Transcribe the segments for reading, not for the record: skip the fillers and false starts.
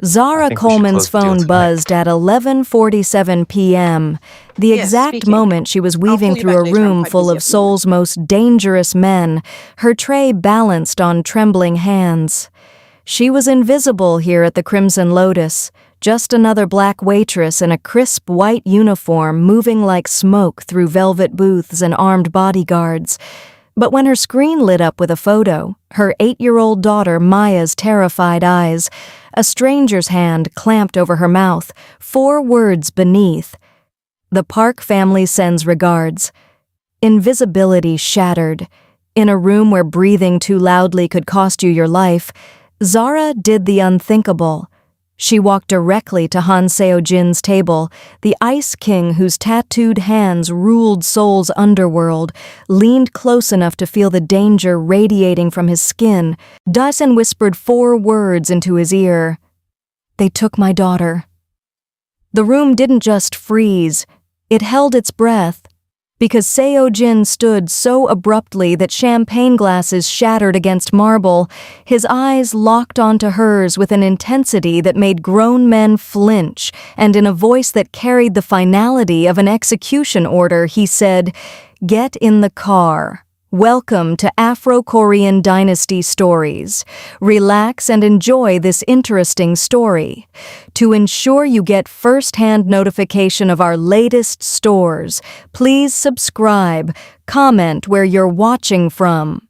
I Zara think we should Coleman's close the deal phone tonight. buzzed at 11:47 p.m., the Yes, exact speaking. moment she was I'll weaving call you through back a later. I'm room quite full busy of at the moment. Seoul's most dangerous men, her tray balanced on trembling hands. She was invisible here at the Crimson Lotus, just another black waitress in a crisp white uniform moving like smoke through velvet booths and armed bodyguards. But when her screen lit up with a photo, her 8-year-old daughter Maya's terrified eyes, a stranger's hand clamped over her mouth, 4 words beneath. "The Park family sends regards." Invisibility shattered. In a room where breathing too loudly could cost you your life, Zara did the unthinkable. She walked directly to Han Seo-jin's table, the Ice King whose tattooed hands ruled Seoul's underworld, leaned close enough to feel the danger radiating from his skin, and whispered 4 words into his ear. "They took my daughter." The room didn't just freeze, it held its breath, because Seo-jin stood so abruptly that champagne glasses shattered against marble, his eyes locked onto hers with an intensity that made grown men flinch, and in a voice that carried the finality of an execution order, he said, "Get in the car. Welcome to Afro-Korean Dynasty Stories. Relax and enjoy this interesting story. To ensure you get first-hand notification of our latest stores, please subscribe, comment where you're watching from."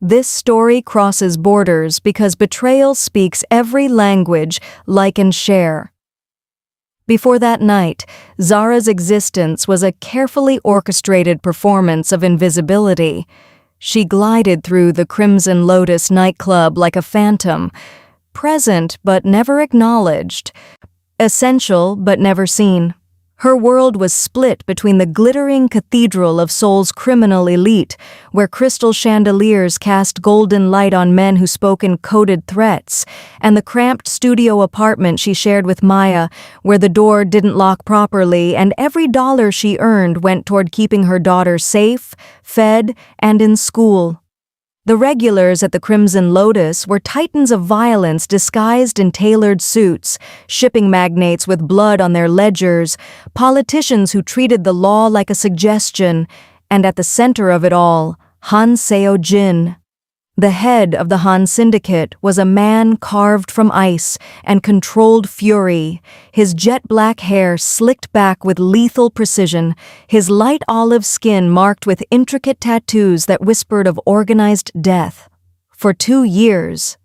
This story crosses borders because betrayal speaks every language. Like and share. Before that night, Zara's existence was a carefully orchestrated performance of invisibility. She glided through the Crimson Lotus nightclub like a phantom, present but never acknowledged, essential but never seen. Her world was split between the glittering cathedral of Seoul's criminal elite, where crystal chandeliers cast golden light on men who spoke in coded threats, and the cramped studio apartment she shared with Maya, where the door didn't lock properly and every dollar she earned went toward keeping her daughter safe, fed, and in school. The regulars at the Crimson Lotus were titans of violence disguised in tailored suits, shipping magnates with blood on their ledgers, politicians who treated the law like a suggestion, and at the center of it all, Han Seo-jin. The head of the Han Syndicate was a man carved from ice and controlled fury, his jet-black hair slicked back with lethal precision, his light olive skin marked with intricate tattoos that whispered of organized death. For 2 years,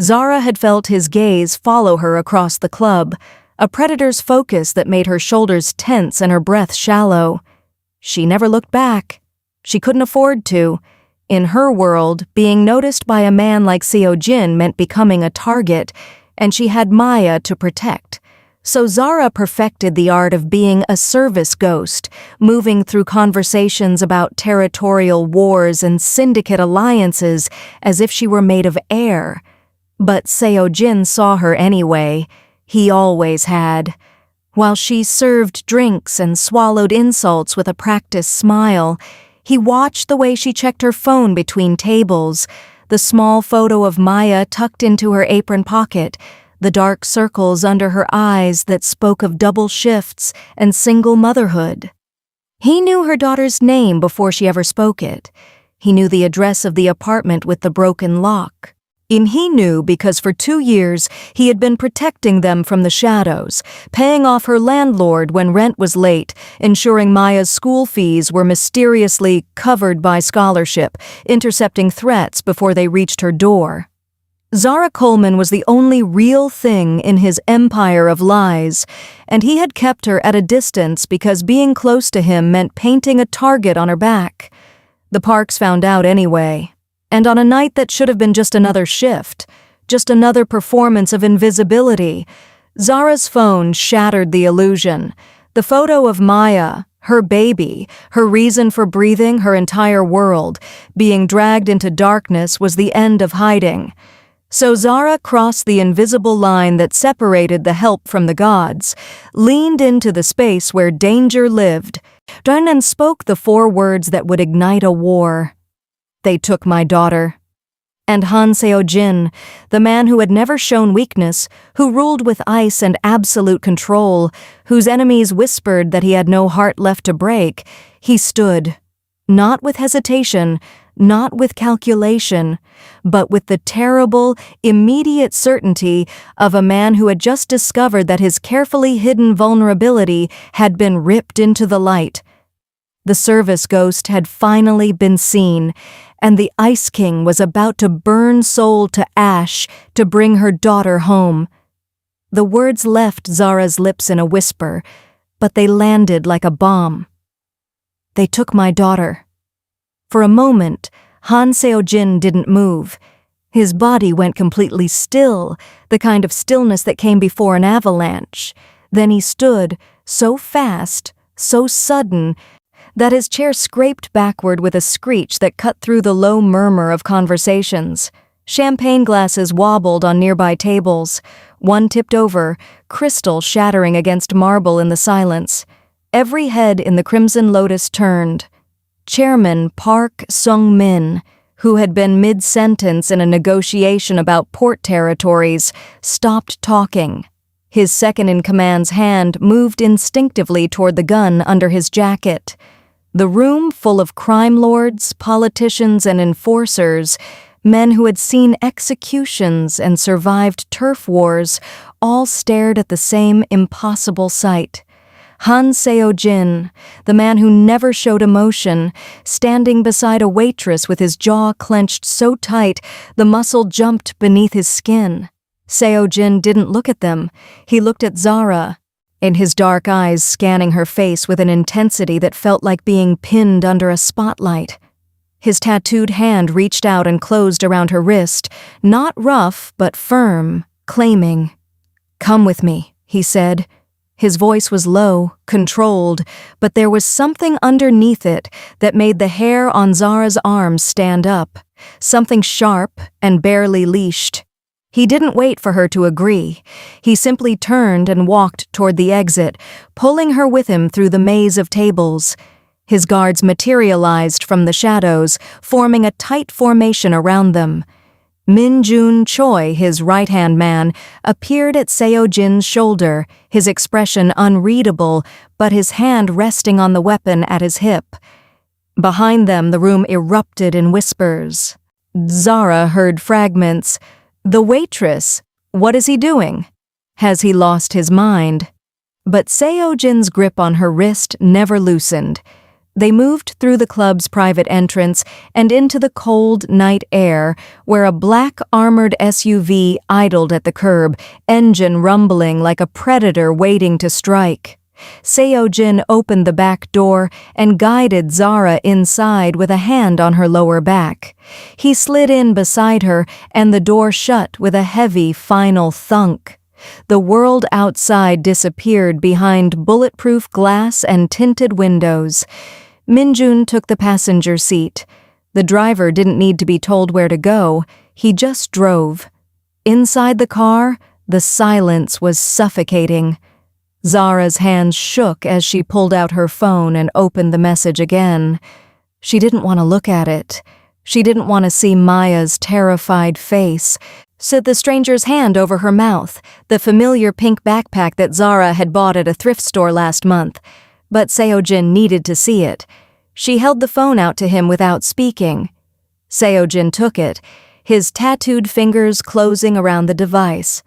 Zara had felt his gaze follow her across the club, a predator's focus that made her shoulders tense and her breath shallow. She never looked back. She couldn't afford to. In her world, being noticed by a man like Seo-jin meant becoming a target, and she had Maya to protect. So Zara perfected the art of being a service ghost, moving through conversations about territorial wars and syndicate alliances as if she were made of air. But Seo-jin saw her anyway. He always had. While she served drinks and swallowed insults with a practiced smile, he watched the way she checked her phone between tables, the small photo of Maya tucked into her apron pocket, the dark circles under her eyes that spoke of double shifts and single motherhood. He knew her daughter's name before she ever spoke it. He knew the address of the apartment with the broken lock. And he knew because for 2 years he had been protecting them from the shadows, paying off her landlord when rent was late, ensuring Maya's school fees were mysteriously covered by scholarship, intercepting threats before they reached her door. Zara Coleman was the only real thing in his empire of lies, and he had kept her at a distance because being close to him meant painting a target on her back. The Parks found out anyway. And on a night that should have been just another shift, just another performance of invisibility, Zara's phone shattered the illusion. The photo of Maya, her baby, her reason for breathing, her entire world, being dragged into darkness was the end of hiding. So Zara crossed the invisible line that separated the help from the gods, leaned into the space where danger lived, and spoke the 4 words that would ignite a war. "They took my daughter." And Han Seo-jin, the man who had never shown weakness, who ruled with ice and absolute control, whose enemies whispered that he had no heart left to break, he stood, not with hesitation, not with calculation, but with the terrible, immediate certainty of a man who had just discovered that his carefully hidden vulnerability had been ripped into the light. The service ghost had finally been seen, and the Ice King was about to burn soul to ash to bring her daughter home. The words left Zara's lips in a whisper, but they landed like a bomb. "They took my daughter." For a moment, Han Seo-jin didn't move. His body went completely still, the kind of stillness that came before an avalanche. Then he stood, so fast, so sudden, that his chair scraped backward with a screech that cut through the low murmur of conversations. Champagne glasses wobbled on nearby tables. One tipped over, crystal shattering against marble in the silence. Every head in the Crimson Lotus turned. Chairman Park Sung-min, who had been mid-sentence in a negotiation about port territories, stopped talking. His second-in-command's hand moved instinctively toward the gun under his jacket. The room full of crime lords, politicians, and enforcers, men who had seen executions and survived turf wars, all stared at the same impossible sight. Han Seo-jin, the man who never showed emotion, standing beside a waitress with his jaw clenched so tight the muscle jumped beneath his skin. Seo-jin didn't look at them. He looked at Zara, in his dark eyes scanning her face with an intensity that felt like being pinned under a spotlight. His tattooed hand reached out and closed around her wrist, not rough but firm, claiming. "Come with me," he said. His voice was low, controlled, but there was something underneath it that made the hair on Zara's arms stand up, something sharp and barely leashed. He didn't wait for her to agree. He simply turned and walked toward the exit, pulling her with him through the maze of tables. His guards materialized from the shadows, forming a tight formation around them. Min-jun Choi, his right-hand man, appeared at Seo-jin's shoulder, his expression unreadable, but his hand resting on the weapon at his hip. Behind them, the room erupted in whispers. Zara heard fragments. "The waitress, what is he doing? Has he lost his mind?" But Seo-jin's grip on her wrist never loosened. They moved through the club's private entrance and into the cold night air, where a black armored SUV idled at the curb, engine rumbling like a predator waiting to strike. Seo-jin opened the back door and guided Zara inside with a hand on her lower back. He slid in beside her, and the door shut with a heavy, final thunk. The world outside disappeared behind bulletproof glass and tinted windows. Min-jun took the passenger seat. The driver didn't need to be told where to go. He just drove. Inside the car, the silence was suffocating. Zara's hands shook as she pulled out her phone and opened the message again. She didn't want to look at it. She didn't want to see Maya's terrified face. So the stranger's hand over her mouth, the familiar pink backpack that Zara had bought at a thrift store last month. But Seo-jin needed to see it. She held the phone out to him without speaking. Seo-jin took it, his tattooed fingers closing around the device.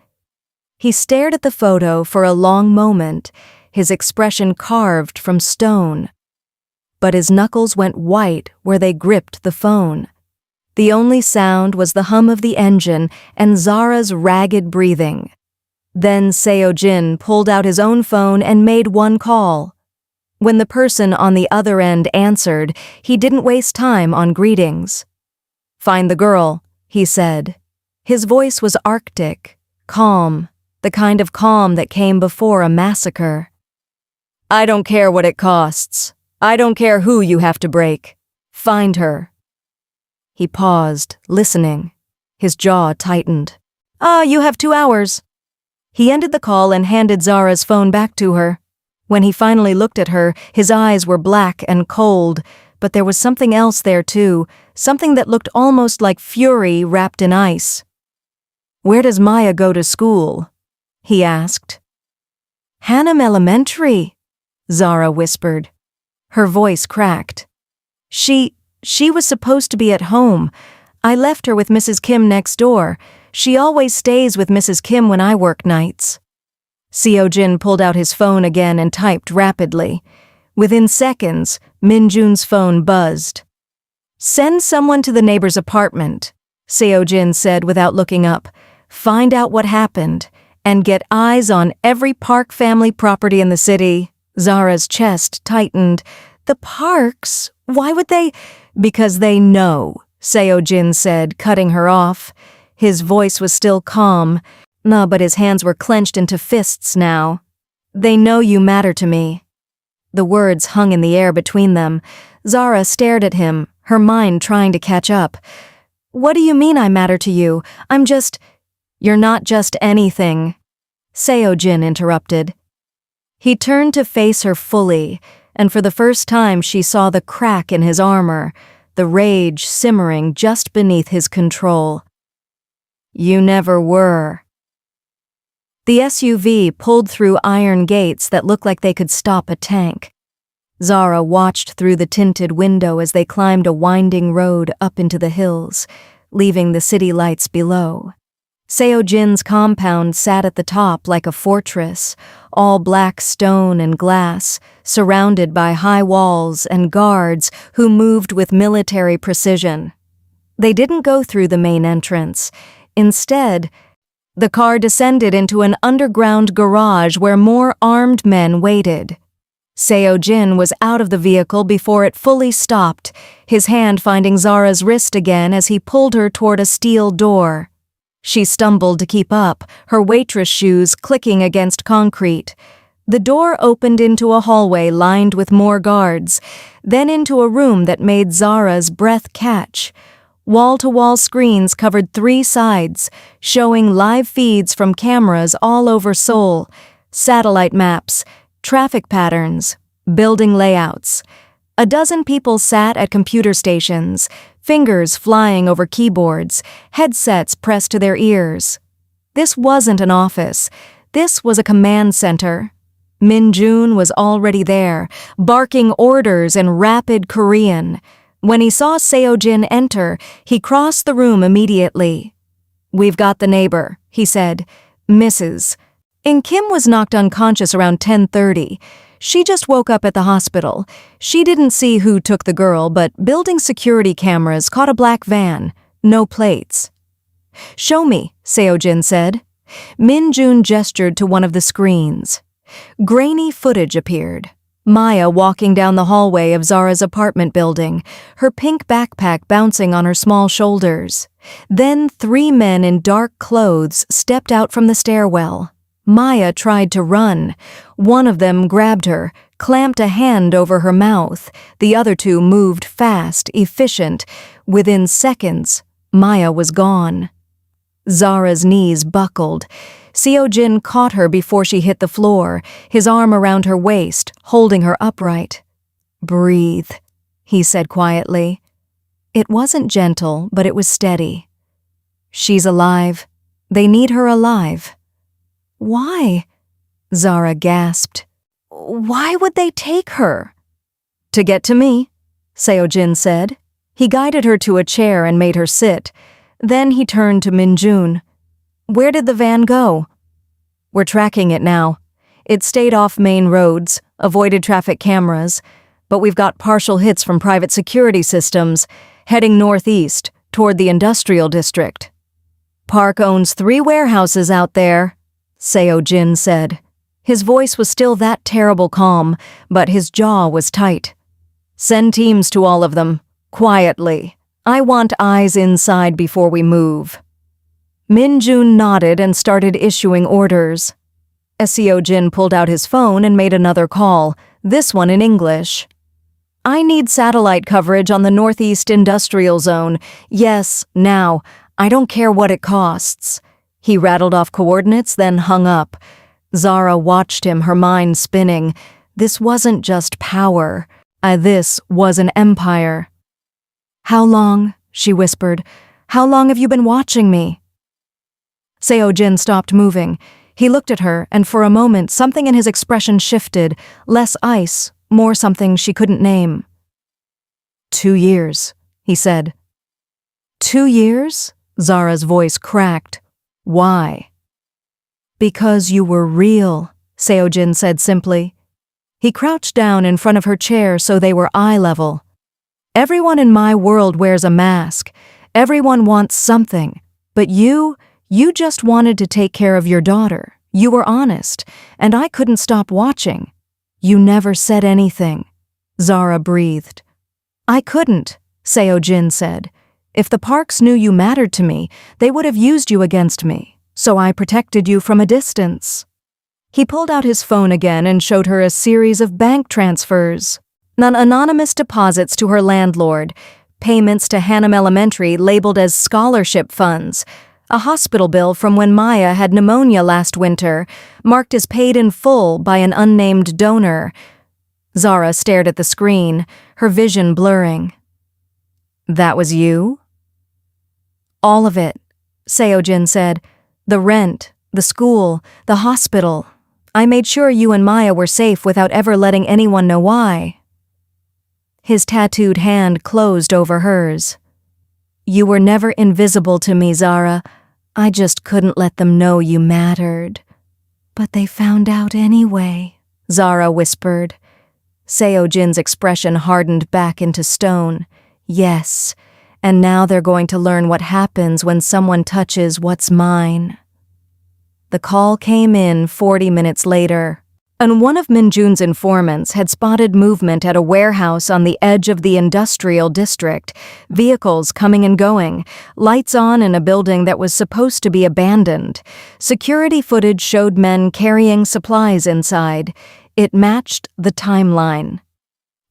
He stared at the photo for a long moment, his expression carved from stone. But his knuckles went white where they gripped the phone. The only sound was the hum of the engine and Zara's ragged breathing. Then Seo-jin pulled out his own phone and made one call. When the person on the other end answered, he didn't waste time on greetings. "Find the girl," he said. His voice was arctic, calm, the kind of calm that came before a massacre. "I don't care what it costs. I don't care who you have to break. Find her." He paused, listening. His jaw tightened. You have 2 hours." He ended the call and handed Zara's phone back to her. When he finally looked at her, his eyes were black and cold, but there was something else there too, something that looked almost like fury wrapped in ice. "Where does Maya go to school?" he asked. "Hannam Elementary," Zara whispered. Her voice cracked. She was supposed to be at home. I left her with Mrs. Kim next door. She always stays with Mrs. Kim when I work nights." Seo-jin pulled out his phone again and typed rapidly. Within seconds, Min-jun's phone buzzed. "Send someone to the neighbor's apartment," Seo-jin said without looking up. "Find out what happened, and get eyes on every Park family property in the city." Zara's chest tightened. "The Parks? Why would they?" "Because they know," Seo-jin said, cutting her off. His voice was still calm, but his hands were clenched into fists now. "They know you matter to me." The words hung in the air between them. Zara stared at him, her mind trying to catch up. "What do you mean I matter to you? I'm just—" "You're not just anything," Seo-jin interrupted. He turned to face her fully, and for the first time she saw the crack in his armor, the rage simmering just beneath his control. "You never were." The SUV pulled through iron gates that looked like they could stop a tank. Zara watched through the tinted window as they climbed a winding road up into the hills, leaving the city lights below. Seo-jin's compound sat at the top like a fortress, all black stone and glass, surrounded by high walls and guards who moved with military precision. They didn't go through the main entrance. Instead, the car descended into an underground garage where more armed men waited. Seo-jin was out of the vehicle before it fully stopped, his hand finding Zara's wrist again as he pulled her toward a steel door. She stumbled to keep up, her waitress shoes clicking against concrete. The door opened into a hallway lined with more guards, then into a room that made Zara's breath catch. Wall-to-wall screens covered 3 sides, showing live feeds from cameras all over Seoul, satellite maps, traffic patterns, building layouts. A dozen people sat at computer stations, fingers flying over keyboards, headsets pressed to their ears. This wasn't an office. This was a command center. Min-jun was already there, barking orders in rapid Korean. When he saw Seo-jin enter, he crossed the room immediately. "We've got the neighbor," he said. "Mrs. In Kim was knocked unconscious around 10:30. She just woke up at the hospital. She didn't see who took the girl, but building security cameras caught a black van. No plates." "Show me," Seo-jin said. Min-jun gestured to one of the screens. Grainy footage appeared. Maya walking down the hallway of Zara's apartment building, her pink backpack bouncing on her small shoulders. Then 3 men in dark clothes stepped out from the stairwell. Maya tried to run. One of them grabbed her, clamped a hand over her mouth. The other 2 moved fast, efficient. Within seconds, Maya was gone. Zara's knees buckled. Seo-jin caught her before she hit the floor, his arm around her waist, holding her upright. "Breathe," he said quietly. It wasn't gentle, but it was steady. "She's alive. They need her alive." "Why?" Zara gasped. "Why would they take her?" "To get to me," Seo-jin said. He guided her to a chair and made her sit. Then he turned to Min-jun. "Where did the van go?" "We're tracking it now. It stayed off main roads, avoided traffic cameras, but we've got partial hits from private security systems, heading northeast, toward the industrial district." "Park owns 3 warehouses out there," Seo-jin said. His voice was still that terrible calm, but his jaw was tight. "Send teams to all of them, quietly. I want eyes inside before we move." Min-jun nodded and started issuing orders. Seo-jin pulled out his phone and made another call, this one in English. "I need satellite coverage on the Northeast Industrial Zone. Yes, now. I don't care what it costs." He rattled off coordinates, then hung up. Zara watched him, her mind spinning. This wasn't just power. This was an empire. "How long?" she whispered. "How long have you been watching me?" Seo-jin stopped moving. He looked at her, and for a moment something in his expression shifted, less ice, more something she couldn't name. 2 years, he said. 2 years? Zara's voice cracked. Why? Because you were real, Seo-jin said simply. He crouched down in front of her chair so they were eye level. Everyone in my world wears a mask. Everyone wants something. But you just wanted to take care of your daughter. You were honest, and I couldn't stop watching. You never said anything. Zara breathed. I couldn't, Seo-jin said. If the Parks knew you mattered to me, they would have used you against me, so I protected you from a distance. He pulled out his phone again and showed her a series of bank transfers. Anonymous deposits to her landlord, payments to Hannam Elementary labeled as scholarship funds, a hospital bill from when Maya had pneumonia last winter, marked as paid in full by an unnamed donor. Zara stared at the screen, her vision blurring. That was you? All of it, Seo-jin said. The rent, the school, the hospital. I made sure you and Maya were safe without ever letting anyone know why. His tattooed hand closed over hers. You were never invisible to me, Zara. I just couldn't let them know you mattered. But they found out anyway, Zara whispered. Seo-jin's expression hardened back into stone. Yes, and now they're going to learn what happens when someone touches what's mine. The call came in 40 minutes later, and one of Minjun's informants had spotted movement at a warehouse on the edge of the industrial district, vehicles coming and going, lights on in a building that was supposed to be abandoned. Security footage showed men carrying supplies inside. It matched the timeline.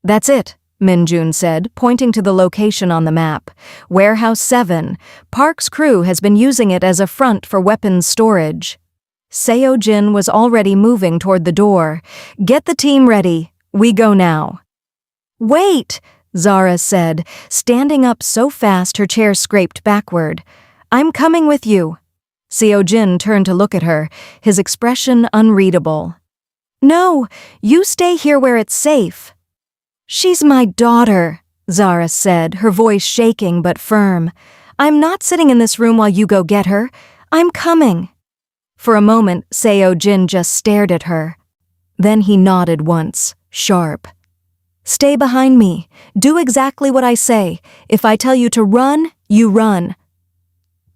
That's it, Minjun said, pointing to the location on the map. Warehouse 7. Park's crew has been using it as a front for weapons storage. Seo-jin was already moving toward the door. Get the team ready. We go now. Wait, Zara said, standing up so fast her chair scraped backward. I'm coming with you. Seo-jin turned to look at her, his expression unreadable. No, you stay here where it's safe. She's my daughter, Zara said, her voice shaking but firm. I'm not sitting in this room while you go get her. I'm coming. For a moment, Seo-jin just stared at her. Then he nodded once, sharp. Stay behind me. Do exactly what I say. If I tell you to run, you run.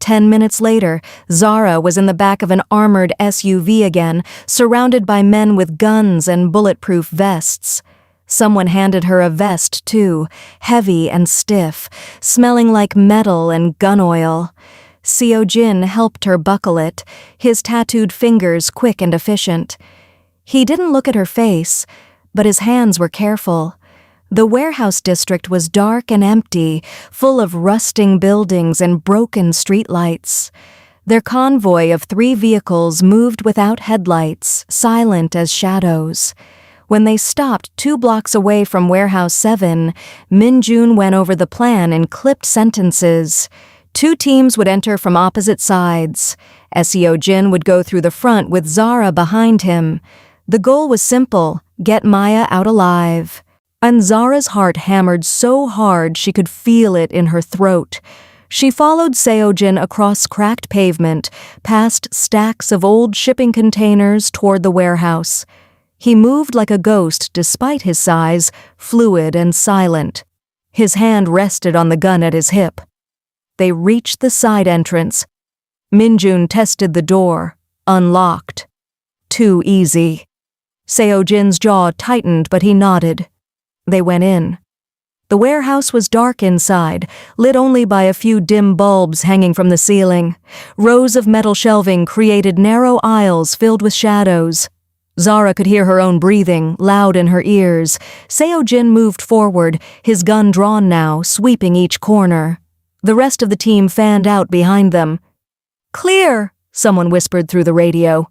10 minutes later, Zara was in the back of an armored SUV again, surrounded by men with guns and bulletproof vests. Someone handed her a vest, too, heavy and stiff, smelling like metal and gun oil. Seo-jin helped her buckle it, his tattooed fingers quick and efficient. He didn't look at her face, but his hands were careful. The warehouse district was dark and empty, full of rusting buildings and broken streetlights. Their convoy of 3 vehicles moved without headlights, silent as shadows. When they stopped 2 blocks away from Warehouse 7, Minjun went over the plan in clipped sentences. 2 teams would enter from opposite sides. Seo-jin would go through the front with Zara behind him. The goal was simple, get Maya out alive. And Zara's heart hammered so hard she could feel it in her throat. She followed Seo-jin across cracked pavement, past stacks of old shipping containers toward the warehouse. He moved like a ghost despite his size, fluid and silent. His hand rested on the gun at his hip. They reached the side entrance. Minjun tested the door, unlocked. Too easy. Seo-jin's jaw tightened, but he nodded. They went in. The warehouse was dark inside, lit only by a few dim bulbs hanging from the ceiling. Rows of metal shelving created narrow aisles filled with shadows. Zara could hear her own breathing, loud in her ears. Seo-jin moved forward, his gun drawn now, sweeping each corner. The rest of the team fanned out behind them. Clear, someone whispered through the radio.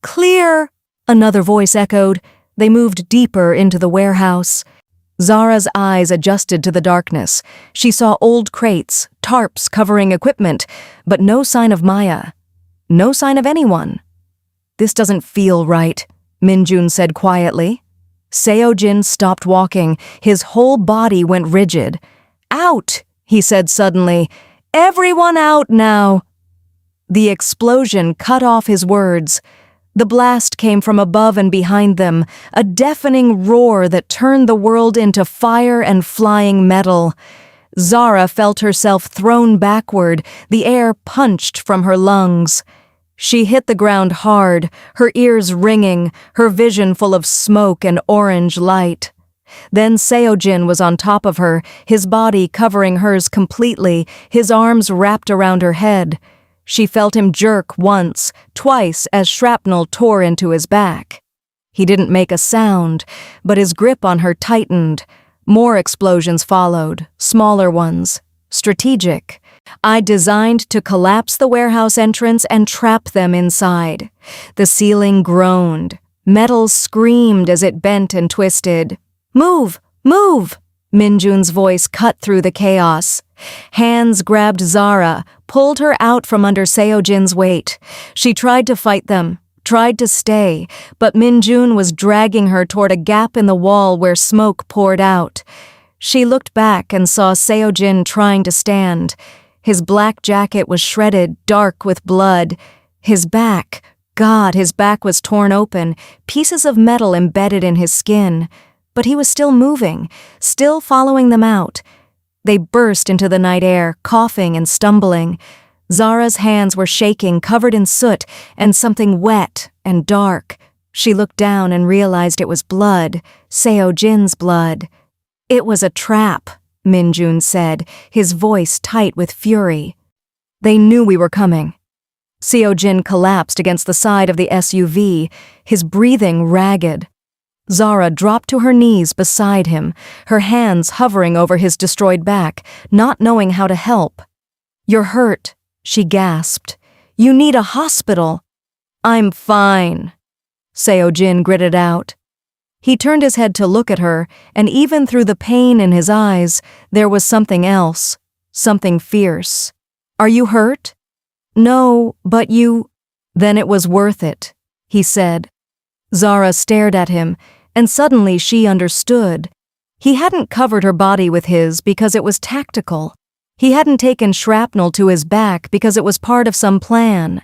Clear, another voice echoed. They moved deeper into the warehouse. Zara's eyes adjusted to the darkness. She saw old crates, tarps covering equipment, but no sign of Maya. No sign of anyone. "This doesn't feel right," Minjun said quietly. Seo-jin stopped walking. His whole body went rigid. "Out!" he said suddenly. "Everyone out now!" The explosion cut off his words. The blast came from above and behind them, a deafening roar that turned the world into fire and flying metal. Zara felt herself thrown backward, the air punched from her lungs. She hit the ground hard, her ears ringing, her vision full of smoke and orange light. Then Seo-jin was on top of her, his body covering hers completely, his arms wrapped around her head. She felt him jerk once, twice as shrapnel tore into his back. He didn't make a sound, but his grip on her tightened. More explosions followed, smaller ones, strategic. I designed to collapse the warehouse entrance and trap them inside. The ceiling groaned. Metal screamed as it bent and twisted. "Move! Move!" Minjun's voice cut through the chaos. Hands grabbed Zara, pulled her out from under Seo-jin's weight. She tried to fight them, tried to stay, but Minjun was dragging her toward a gap in the wall where smoke poured out. She looked back and saw Seo-jin trying to stand. His black jacket was shredded, dark with blood. His back, God, his back was torn open, pieces of metal embedded in his skin. But he was still moving, still following them out. They burst into the night air, coughing and stumbling. Zara's hands were shaking, covered in soot, and something wet and dark. She looked down and realized it was blood, Seo-jin's blood. "It was a trap," Minjun said, his voice tight with fury. "They knew we were coming." Seo-jin collapsed against the side of the SUV, his breathing ragged. Zara dropped to her knees beside him, her hands hovering over his destroyed back, not knowing how to help. "You're hurt," she gasped. "You need a hospital." "I'm fine," Seo-jin gritted out. He turned his head to look at her, and even through the pain in his eyes, there was something else, something fierce. "Are you hurt?" "No, but you—" "Then it was worth it," he said. Zara stared at him, and suddenly she understood. He hadn't covered her body with his because it was tactical. He hadn't taken shrapnel to his back because it was part of some plan.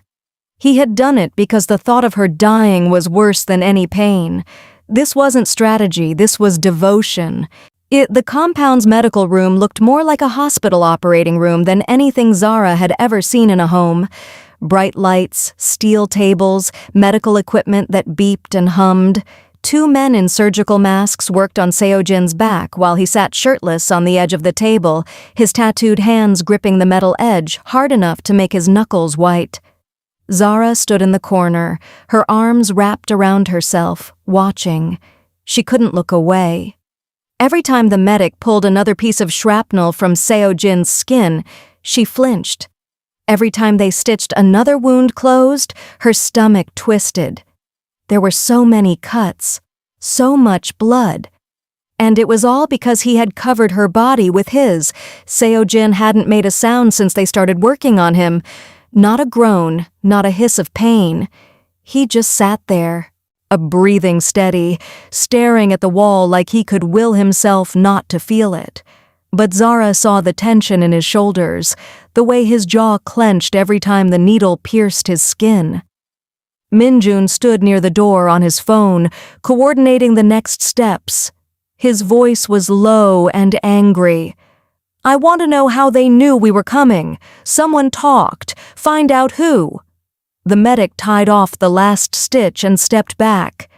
He had done it because the thought of her dying was worse than any pain. This wasn't strategy, this was devotion. The compound's medical room looked more like a hospital operating room than anything Zara had ever seen in a home. Bright lights, steel tables, medical equipment that beeped and hummed. 2 men in surgical masks worked on Seo-jin's back while he sat shirtless on the edge of the table, his tattooed hands gripping the metal edge hard enough to make his knuckles white. Zara stood in the corner, her arms wrapped around herself, watching. She couldn't look away. Every time the medic pulled another piece of shrapnel from Seo-jin's skin, she flinched. Every time they stitched another wound closed, her stomach twisted. There were so many cuts, so much blood. And it was all because he had covered her body with his. Seo-jin hadn't made a sound since they started working on him. Not a groan, not a hiss of pain. He just sat there, a breathing steady, staring at the wall like he could will himself not to feel it. But Zara saw the tension in his shoulders, the way his jaw clenched every time the needle pierced his skin. Minjun stood near the door on his phone, coordinating the next steps. His voice was low and angry. "I want to know how they knew we were coming. Someone talked. Find out who." The medic tied off the last stitch and stepped back.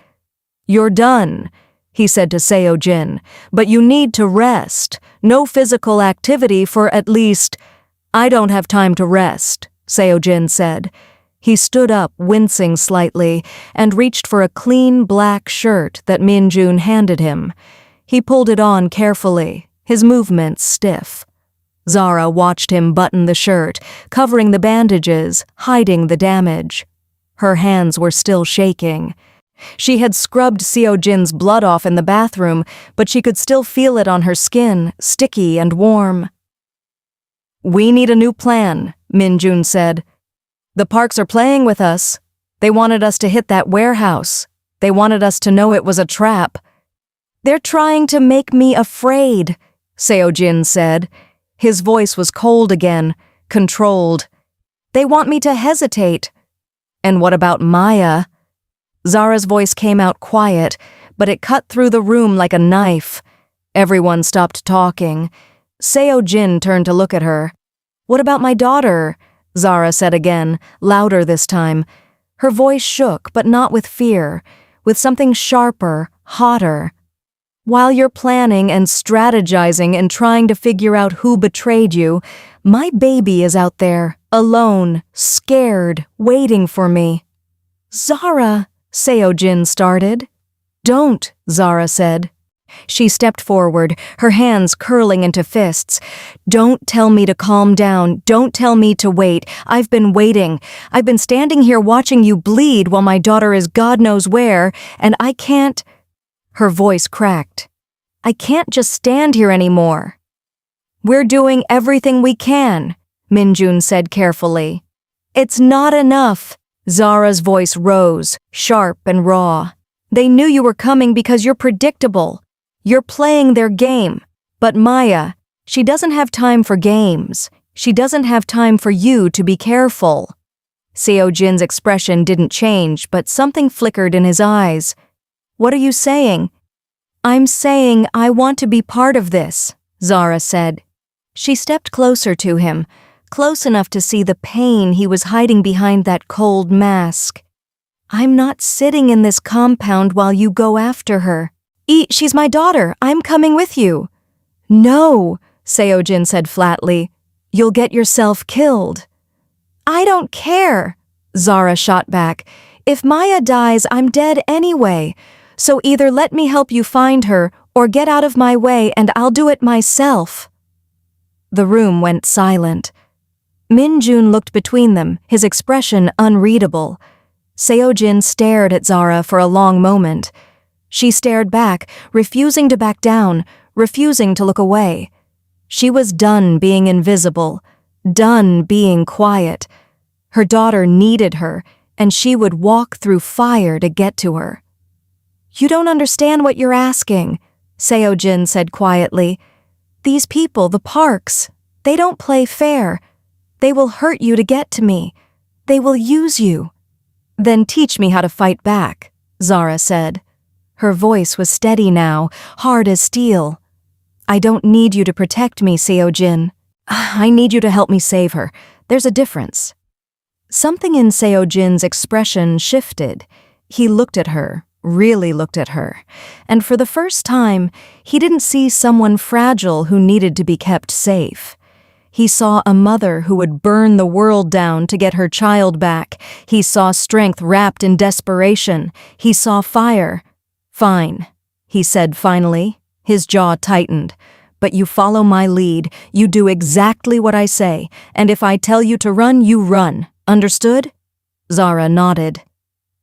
"You're done," he said to Seo-jin, "but you need to rest. No physical activity for at least—" "I don't have time to rest," Seo-jin said. He stood up, wincing slightly, and reached for a clean black shirt that Minjun handed him. He pulled it on carefully, his movements stiff. Zara watched him button the shirt, covering the bandages, hiding the damage. Her hands were still shaking. She had scrubbed Seo-jin's blood off in the bathroom, but she could still feel it on her skin, sticky and warm. "We need a new plan," Min-jun said. "The Parks are playing with us. They wanted us to hit that warehouse. They wanted us to know it was a trap." "They're trying to make me afraid," Seo-jin said. His voice was cold again, controlled. "They want me to hesitate." "And what about Maya?" Zara's voice came out quiet, but it cut through the room like a knife. Everyone stopped talking. Seo-jin turned to look at her. "What about my daughter?" Zara said again, louder this time. Her voice shook, but not with fear, with something sharper, hotter. "While you're planning and strategizing and trying to figure out who betrayed you, my baby is out there, alone, scared, waiting for me." "Zara," Seo-jin started. "Don't," Zara said. She stepped forward, her hands curling into fists. "Don't tell me to calm down. Don't tell me to wait. I've been waiting. I've been standing here watching you bleed while my daughter is God knows where, and I can't—" Her voice cracked. "I can't just stand here anymore." "We're doing everything we can," Min-jun said carefully. "It's not enough." Zara's voice rose, sharp and raw. "They knew you were coming because you're predictable. You're playing their game. But Maya, she doesn't have time for games. She doesn't have time for you to be careful." Seo-jin's expression didn't change, but something flickered in his eyes. "What are you saying?" "I'm saying I want to be part of this," Zara said. She stepped closer to him, close enough to see the pain he was hiding behind that cold mask. "I'm not sitting in this compound while you go after her. She's my daughter. I'm coming with you." "No," Seo-jin said flatly. "You'll get yourself killed." "I don't care," Zara shot back. "If Maya dies, I'm dead anyway. So either let me help you find her or get out of my way and I'll do it myself." The room went silent. Min-jun looked between them, his expression unreadable. Seo-jin stared at Zara for a long moment. She stared back, refusing to back down, refusing to look away. She was done being invisible, done being quiet. Her daughter needed her, and she would walk through fire to get to her. "You don't understand what you're asking," Seo-jin said quietly. "These people, the Parks, they don't play fair. They will hurt you to get to me. They will use you." "Then teach me how to fight back," Zara said. Her voice was steady now, hard as steel. "I don't need you to protect me, Seo-jin. I need you to help me save her. There's a difference." Something in Seo-jin's expression shifted. He looked at her, really looked at her, and for the first time, he didn't see someone fragile who needed to be kept safe. He saw a mother who would burn the world down to get her child back. He saw strength wrapped in desperation. He saw fire. "Fine," he said finally. His jaw tightened. "But you follow my lead. You do exactly what I say, and if I tell you to run, you run. Understood?" Zara nodded.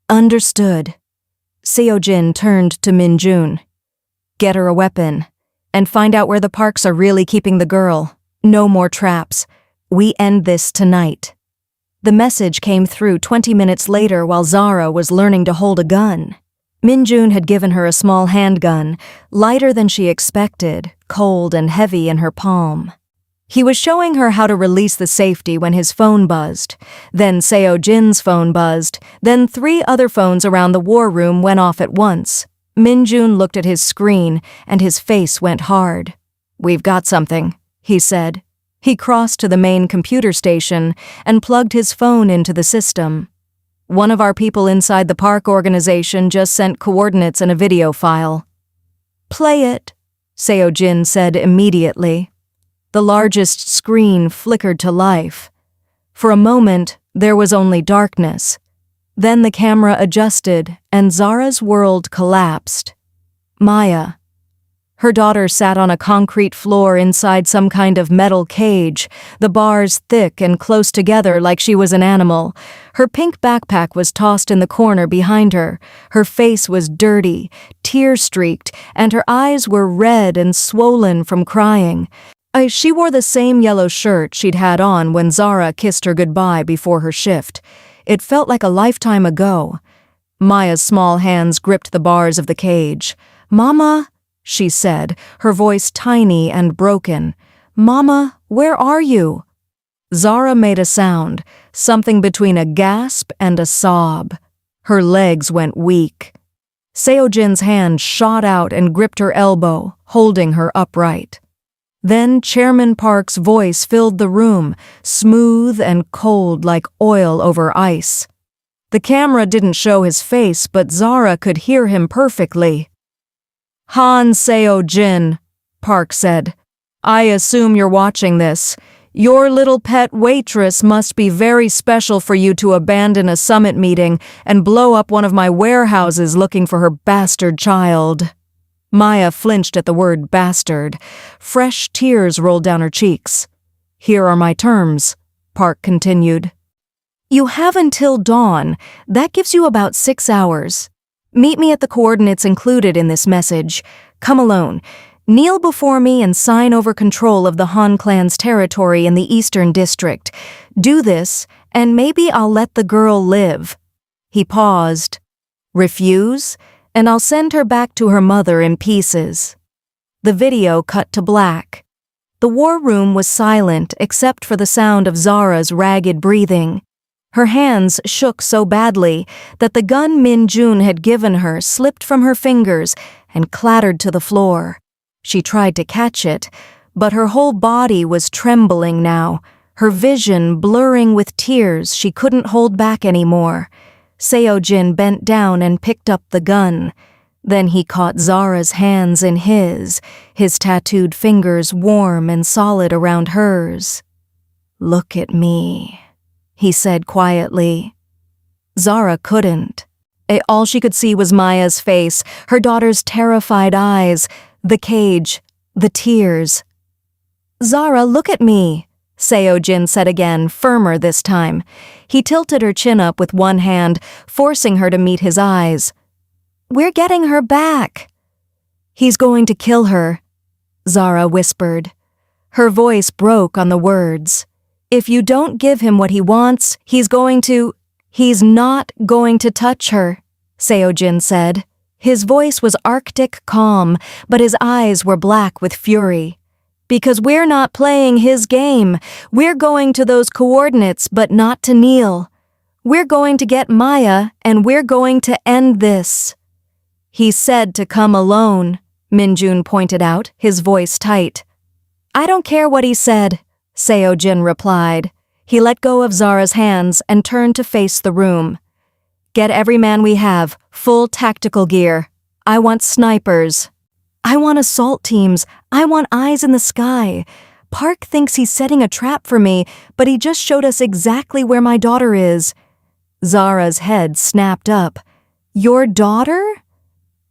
"Understood." Seo-jin turned to Min-jun. "Get her a weapon, and find out where the Parks are really keeping the girl. No more traps. We end this tonight." The message came through 20 minutes later while Zara was learning to hold a gun. Min-jun had given her a small handgun, lighter than she expected, cold and heavy in her palm. He was showing her how to release the safety when his phone buzzed. Then Seo-jin's phone buzzed. Then 3 other phones around the war room went off at once. Min-jun looked at his screen, and his face went hard. "We've got something," he said. He crossed to the main computer station and plugged his phone into the system. "One of our people inside the park organization just sent coordinates and a video file." "Play it," Seo-jin said immediately. The largest screen flickered to life. For a moment, there was only darkness. Then the camera adjusted and Zara's world collapsed. Maya. Her daughter sat on a concrete floor inside some kind of metal cage, the bars thick and close together like she was an animal. Her pink backpack was tossed in the corner behind her. Her face was dirty, tear-streaked, and her eyes were red and swollen from crying. She wore the same yellow shirt she'd had on when Zara kissed her goodbye before her shift. It felt like a lifetime ago. Maya's small hands gripped the bars of the cage. "Mama," she said, her voice tiny and broken. "Mama, where are you?" Zara made a sound, something between a gasp and a sob. Her legs went weak. Seojin's hand shot out and gripped her elbow, holding her upright. Then Chairman Park's voice filled the room, smooth and cold like oil over ice. The camera didn't show his face, but Zara could hear him perfectly. "Han Seo-jin," Park said, "I assume you're watching this. Your little pet waitress must be very special for you to abandon a summit meeting and blow up one of my warehouses looking for her bastard child." Maya flinched at the word bastard. Fresh tears rolled down her cheeks. "Here are my terms," Park continued. "You have until dawn. That gives you about 6 hours. Meet me at the coordinates included in this message. Come alone. Kneel before me and sign over control of the Han clan's territory in the Eastern District. Do this, and maybe I'll let the girl live." He paused. "Refuse, and I'll send her back to her mother in pieces." The video cut to black. The war room was silent except for the sound of Zara's ragged breathing. Her hands shook so badly that the gun Min Jun had given her slipped from her fingers and clattered to the floor. She tried to catch it, but her whole body was trembling now, her vision blurring with tears she couldn't hold back anymore. Seo-jin bent down and picked up the gun. Then he caught Zara's hands in his tattooed fingers warm and solid around hers. "Look at me," he said quietly. Zara couldn't. All she could see was Maya's face, her daughter's terrified eyes, the cage, the tears. "Zara, look at me," Seo-jin said again, firmer this time. He tilted her chin up with one hand, forcing her to meet his eyes. "We're getting her back." "He's going to kill her," Zara whispered. Her voice broke on the words. "If you don't give him what he wants, he's not going to touch her," Seo-jin said. His voice was arctic calm, but his eyes were black with fury. "Because we're not playing his game. We're going to those coordinates, but not to kneel. We're going to get Maya, and we're going to end this." "He said to come alone," Min Jun pointed out, his voice tight. "I don't care what he said," Seo-jin replied. He let go of Zara's hands and turned to face the room. "Get every man we have, full tactical gear. I want snipers. I want assault teams. I want eyes in the sky. Park thinks he's setting a trap for me, but he just showed us exactly where my daughter is." Zara's head snapped up. "Your daughter?"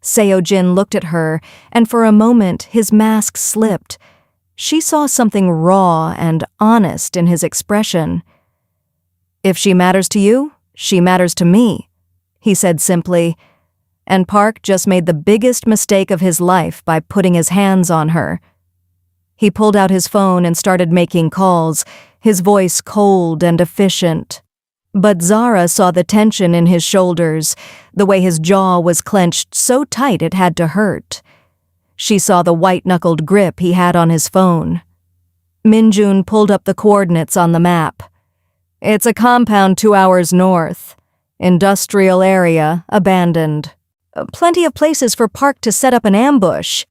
Seo-jin looked at her, and for a moment his mask slipped. She saw something raw and honest in his expression. "If she matters to you, she matters to me," he said simply. And Park just made the biggest mistake of his life by putting his hands on her. He pulled out his phone and started making calls, his voice cold and efficient. But Zara saw the tension in his shoulders, the way his jaw was clenched so tight it had to hurt. She saw the white-knuckled grip he had on his phone. Min Jun pulled up the coordinates on the map. "It's a compound 2 hours north. Industrial area, abandoned. Plenty of places for Park to set up an ambush."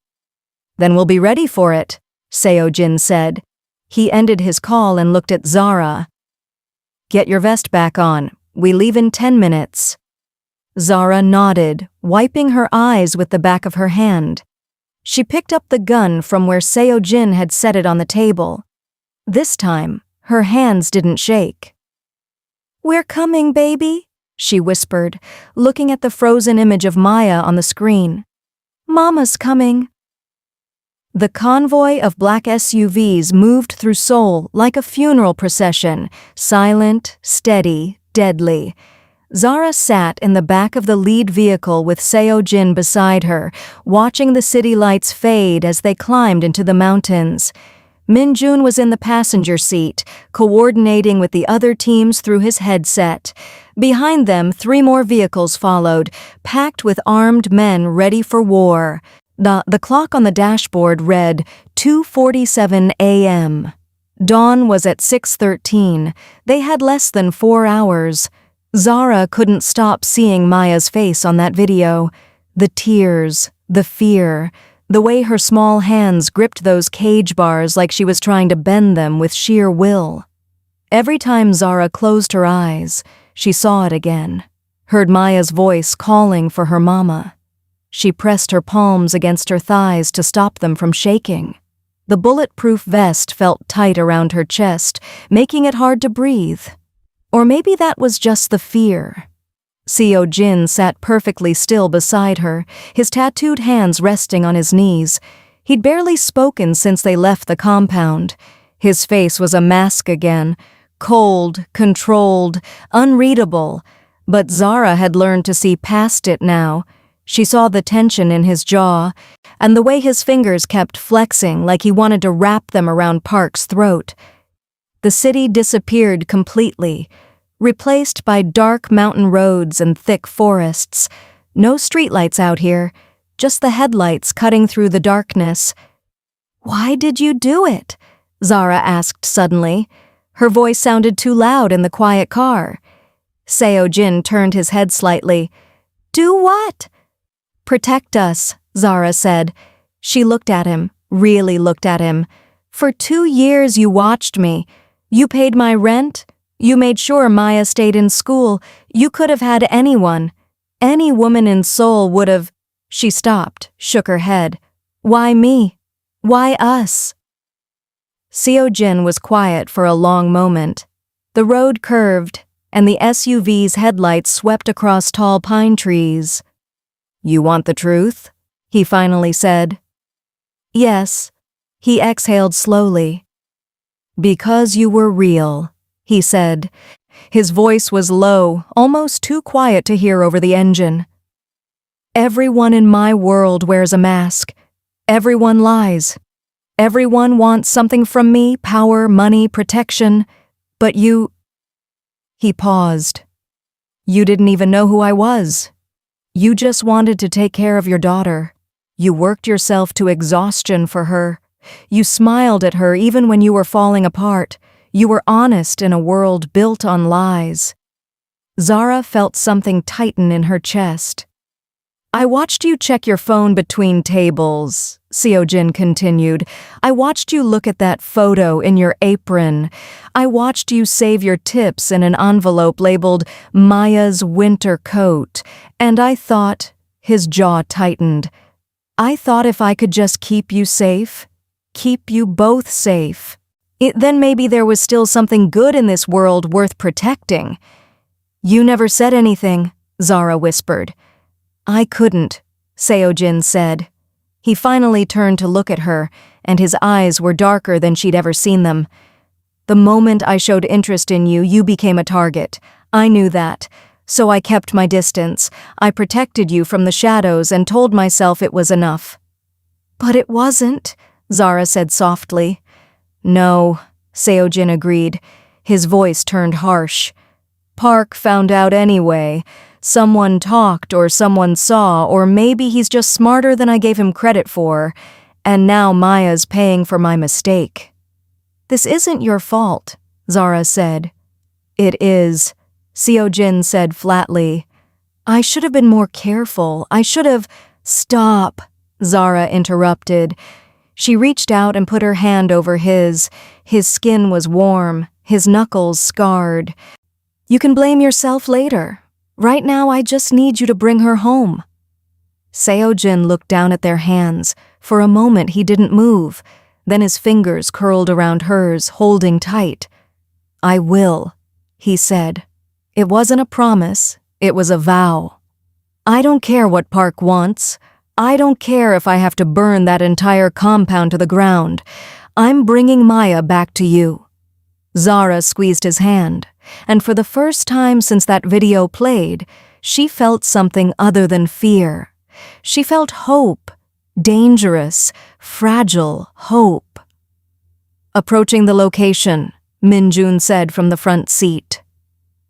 "Then we'll be ready for it," Seo-jin said. He ended his call and looked at Zara. "Get your vest back on. We leave in 10 minutes. Zara nodded, wiping her eyes with the back of her hand. She picked up the gun from where Seo-jin had set it on the table. This time, her hands didn't shake. "We're coming, baby," she whispered, looking at the frozen image of Maya on the screen. "Mama's coming." The convoy of black SUVs moved through Seoul like a funeral procession, silent, steady, deadly. Zara sat in the back of the lead vehicle with Seo-jin beside her, watching the city lights fade as they climbed into the mountains. Min-jun was in the passenger seat, coordinating with the other teams through his headset. Behind them, 3 more vehicles followed, packed with armed men ready for war. The clock on the dashboard read 2:47 a.m. Dawn was at 6:13. They had less than 4 hours. Zara couldn't stop seeing Maya's face on that video. The tears, the fear, the way her small hands gripped those cage bars like she was trying to bend them with sheer will. Every time Zara closed her eyes, she saw it again, heard Maya's voice calling for her mama. She pressed her palms against her thighs to stop them from shaking. The bulletproof vest felt tight around her chest, making it hard to breathe. Or maybe that was just the fear. Seo-jin sat perfectly still beside her, his tattooed hands resting on his knees. He'd barely spoken since they left the compound. His face was a mask again, cold, controlled, unreadable. But Zara had learned to see past it now. She saw the tension in his jaw, and the way his fingers kept flexing like he wanted to wrap them around Park's throat. The city disappeared completely, replaced by dark mountain roads and thick forests. No streetlights out here, just the headlights cutting through the darkness. "Why did you do it?" Zara asked suddenly. Her voice sounded too loud in the quiet car. Seo-jin turned his head slightly. "Do what?" "Protect us," Zara said. She looked at him, really looked at him. "For 2 years you watched me. You paid my rent. You made sure Maya stayed in school. You could have had anyone. Any woman in Seoul would have—" She stopped, shook her head. "Why me? Why us?" Seo-jin was quiet for a long moment. The road curved, and the SUV's headlights swept across tall pine trees. "You want the truth?" he finally said. "Yes." He exhaled slowly. "Because you were real," he said. His voice was low, almost too quiet to hear over the engine. "Everyone in my world wears a mask. Everyone lies. Everyone wants something from me, power, money, protection. But you—" He paused. "You didn't even know who I was. You just wanted to take care of your daughter. You worked yourself to exhaustion for her. You smiled at her even when you were falling apart. You were honest in a world built on lies." Zara felt something tighten in her chest. "I watched you check your phone between tables," Seo-jin continued. "I watched you look at that photo in your apron. I watched you save your tips in an envelope labeled Maya's winter coat. And I thought," his jaw tightened, "I thought if I could just keep you safe, keep you both safe, then maybe there was still something good in this world worth protecting." "You never said anything," Zara whispered. "I couldn't," Seo-jin said. He finally turned to look at her, and his eyes were darker than she'd ever seen them. "The moment I showed interest in you, you became a target. I knew that. So I kept my distance. I protected you from the shadows and told myself it was enough." "But it wasn't," Zara said softly. "No," Seo-jin agreed. His voice turned harsh. "Park found out anyway. Someone talked or someone saw, or maybe he's just smarter than I gave him credit for. And now Maya's paying for my mistake." "This isn't your fault," Zara said. "It is," Seo-jin said flatly. "I should have been more careful. I should have—" "Stop," Zara interrupted. She reached out and put her hand over his. His skin was warm, his knuckles scarred. "You can blame yourself later. Right now I just need you to bring her home." Seo-jin looked down at their hands. For a moment he didn't move. Then his fingers curled around hers, holding tight. "I will," he said. It wasn't a promise, it was a vow. "I don't care what Park wants. I don't care if I have to burn that entire compound to the ground. I'm bringing Maya back to you." Zara squeezed his hand, and for the first time since that video played, she felt something other than fear. She felt hope, dangerous, fragile hope. Approaching the location, Minjun said from the front seat.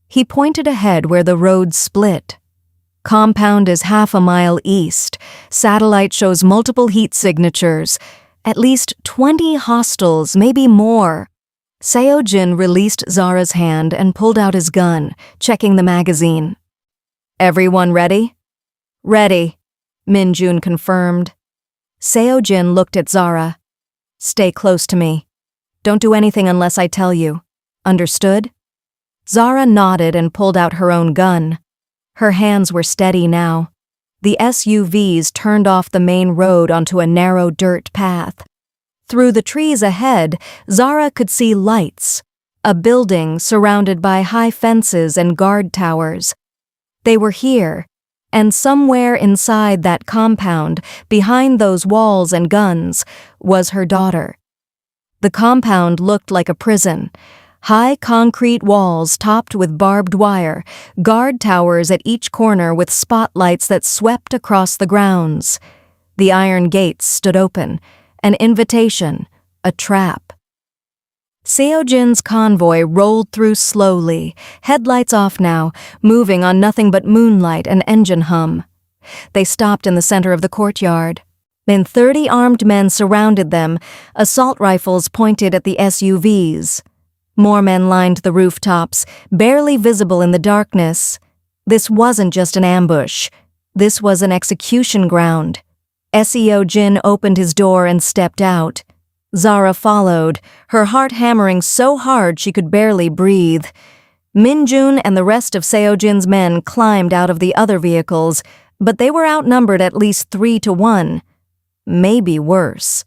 He pointed ahead where the road split. Compound is half a mile east. Satellite shows multiple heat signatures. At least 20 hostiles, maybe more. Seo-jin released Zara's hand and pulled out his gun, checking the magazine. "Everyone ready?" "Ready," Minjun confirmed. Seo-jin looked at Zara. "Stay close to me. Don't do anything unless I tell you. Understood?" Zara nodded and pulled out her own gun. Her hands were steady now. The SUVs turned off the main road onto a narrow dirt path. Through the trees ahead, Zara could see lights, a building surrounded by high fences and guard towers. They were here, and somewhere inside that compound, behind those walls and guns, was her daughter. The compound looked like a prison. High concrete walls topped with barbed wire, guard towers at each corner with spotlights that swept across the grounds. The iron gates stood open, an invitation, a trap. Seo-jin's convoy rolled through slowly, headlights off now, moving on nothing but moonlight and engine hum. They stopped in the center of the courtyard. Then 30 armed men surrounded them, assault rifles pointed at the SUVs. More men lined the rooftops, barely visible in the darkness. This wasn't just an ambush. This was an execution ground. Seo-jin opened his door and stepped out. Zara followed, her heart hammering so hard she could barely breathe. Minjun and the rest of Seo-jin's men climbed out of the other vehicles, but they were outnumbered at least 3-1. Maybe worse.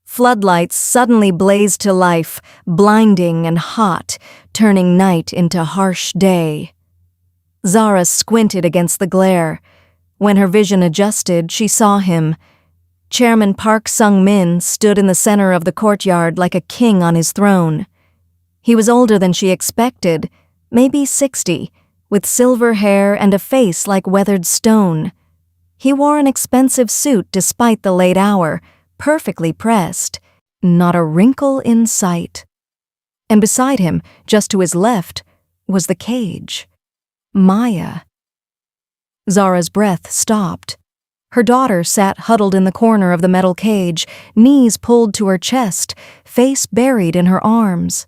Floodlights suddenly blazed to life, blinding and hot, turning night into harsh day. Zara squinted against the glare. When her vision adjusted, she saw him. Chairman Park Sung-min stood in the center of the courtyard like a king on his throne. He was older than she expected, maybe 60, with silver hair and a face like weathered stone. He wore an expensive suit despite the late hour, perfectly pressed, not a wrinkle in sight. And beside him, just to his left, was the cage. Maya. Zara's breath stopped. Her daughter sat huddled in the corner of the metal cage, knees pulled to her chest, face buried in her arms.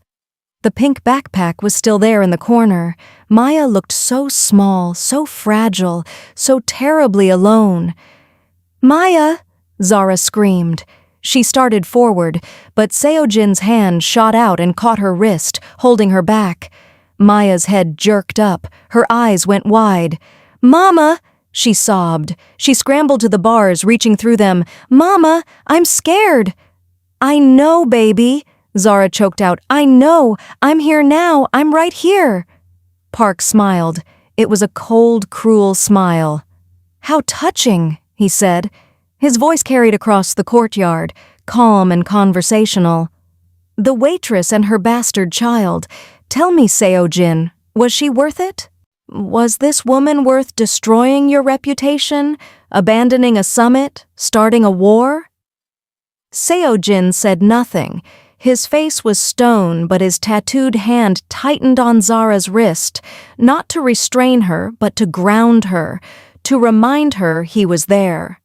The pink backpack was still there in the corner. Maya looked so small, so fragile, so terribly alone. "Maya!" Zara screamed. She started forward, but Seo-jin's hand shot out and caught her wrist, holding her back. Maya's head jerked up, her eyes went wide. "Mama!" she sobbed. She scrambled to the bars, reaching through them. "Mama, I'm scared." "I know, baby," Zara choked out. "I know. I'm here now. I'm right here." Park smiled. It was a cold, cruel smile. "How touching," he said. His voice carried across the courtyard, calm and conversational. "The waitress and her bastard child. Tell me, Seo-jin, was she worth it? Was this woman worth destroying your reputation, abandoning a summit, starting a war?" Seo-jin said nothing. His face was stone, but his tattooed hand tightened on Zara's wrist, not to restrain her, but to ground her, to remind her he was there.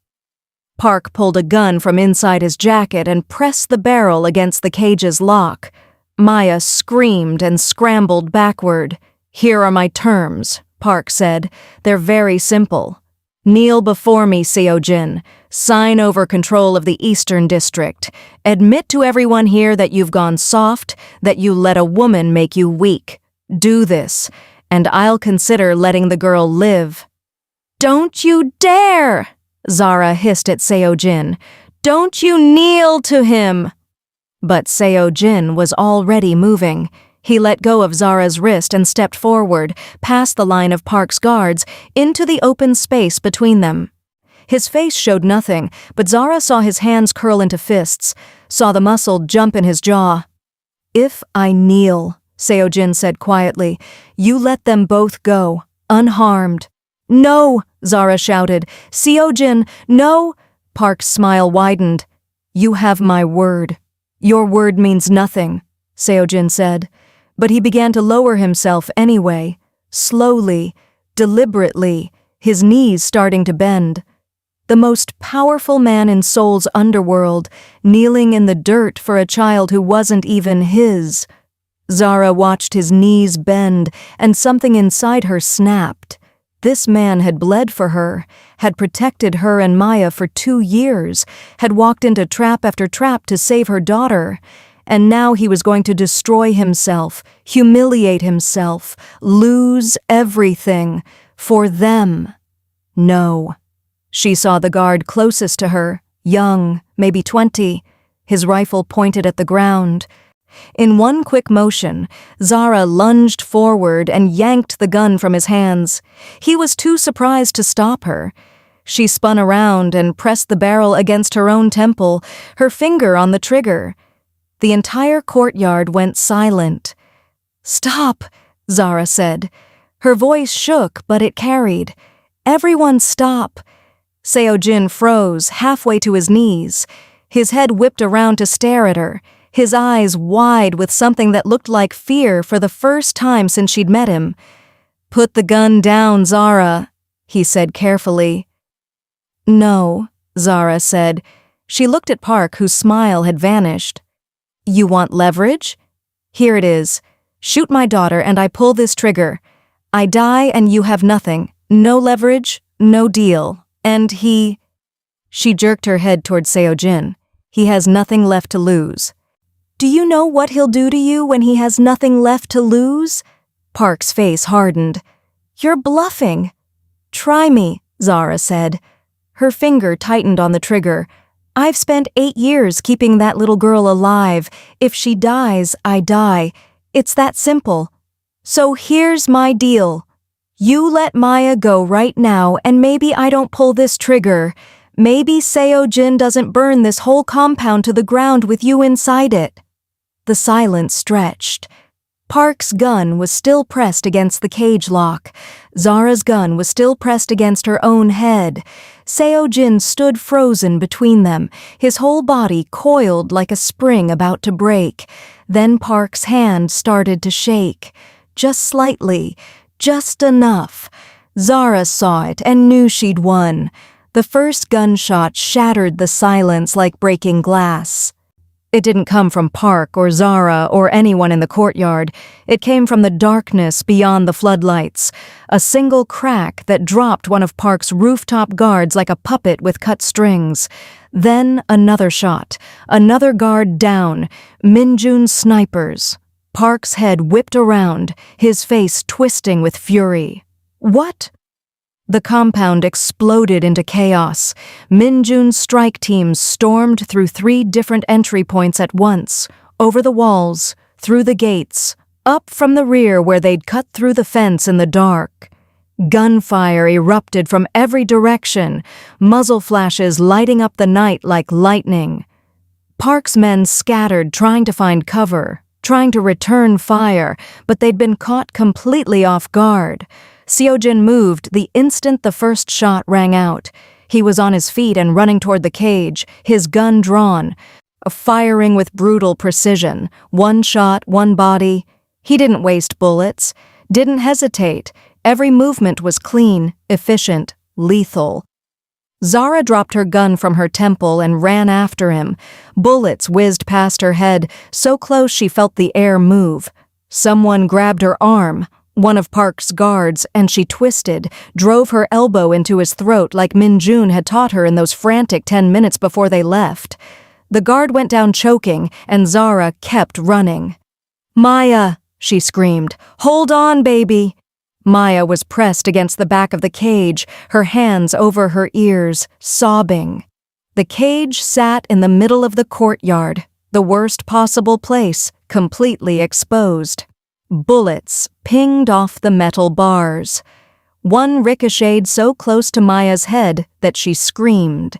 Park pulled a gun from inside his jacket and pressed the barrel against the cage's lock. Maya screamed and scrambled backward. "Here are my terms," Park said. "They're very simple. Kneel before me, Seo-jin. Sign over control of the Eastern District. Admit to everyone here that you've gone soft, that you let a woman make you weak. Do this, and I'll consider letting the girl live." "Don't you dare!" Zara hissed at Seo-jin. "Don't you kneel to him!" But Seo-jin was already moving. He let go of Zara's wrist and stepped forward, past the line of Park's guards, into the open space between them. His face showed nothing, but Zara saw his hands curl into fists, saw the muscle jump in his jaw. "If I kneel," Seojin said quietly, "you let them both go, unharmed." "No!" Zara shouted. "Seojin, no!" Park's smile widened. "You have my word." "Your word means nothing," Seojin said. But he began to lower himself anyway, slowly, deliberately, his knees starting to bend. The most powerful man in Seoul's underworld, kneeling in the dirt for a child who wasn't even his. Zara watched his knees bend, and something inside her snapped. This man had bled for her, had protected her and Maya for 2 years, had walked into trap after trap to save her daughter, and now he was going to destroy himself, humiliate himself, lose everything, for them. No. She saw the guard closest to her, young, maybe 20, his rifle pointed at the ground. In one quick motion, Zara lunged forward and yanked the gun from his hands. He was too surprised to stop her. She spun around and pressed the barrel against her own temple, her finger on the trigger. The entire courtyard went silent. "Stop," Zara said. Her voice shook, but it carried. "Everyone stop." Seojin froze, halfway to his knees. His head whipped around to stare at her, his eyes wide with something that looked like fear for the first time since she'd met him. "Put the gun down, Zara," he said carefully. "No," Zara said. She looked at Park, whose smile had vanished. "You want leverage? Here it is. Shoot my daughter and I pull this trigger. I die and you have nothing. No leverage, no deal. And he—" She jerked her head toward Seojin. "He has nothing left to lose." "Do you know what he'll do to you when he has nothing left to lose?" Park's face hardened. "You're bluffing." "Try me," Zara said. Her finger tightened on the trigger. "I've spent 8 years keeping that little girl alive. If she dies, I die. It's that simple. So here's my deal. You let Maya go right now, and maybe I don't pull this trigger. Maybe Seojin doesn't burn this whole compound to the ground with you inside it." The silence stretched. Park's gun was still pressed against the cage lock. Zara's gun was still pressed against her own head. Seojin stood frozen between them, his whole body coiled like a spring about to break. Then Park's hand started to shake. Just slightly, just enough. Zara saw it and knew she'd won. The first gunshot shattered the silence like breaking glass. It didn't come from Park or Zara or anyone in the courtyard. It came from the darkness beyond the floodlights, a single crack that dropped one of Park's rooftop guards like a puppet with cut strings. Then another shot, another guard down, Minjun's snipers. Park's head whipped around, his face twisting with fury. "What?" The compound exploded into chaos. Minjun's strike teams stormed through 3 different entry points at once, over the walls, through the gates, up from the rear where they'd cut through the fence in the dark. Gunfire erupted from every direction, muzzle flashes lighting up the night like lightning. Park's men scattered trying to find cover, trying to return fire, but they'd been caught completely off guard. Seojin moved the instant the first shot rang out. He was on his feet and running toward the cage, his gun drawn, firing with brutal precision. 1 shot, 1 body. He didn't waste bullets, didn't hesitate. Every movement was clean, efficient, lethal. Zara dropped her gun from her temple and ran after him. Bullets whizzed past her head, so close she felt the air move. Someone grabbed her arm, one of Park's guards, and she twisted, drove her elbow into his throat like Minjun had taught her in those frantic 10 minutes before they left. The guard went down choking, and Zara kept running. "Maya!" she screamed. "Hold on, baby!" Maya was pressed against the back of the cage, her hands over her ears, sobbing. The cage sat in the middle of the courtyard, the worst possible place, completely exposed. Bullets pinged off the metal bars. One ricocheted so close to Maya's head that she screamed.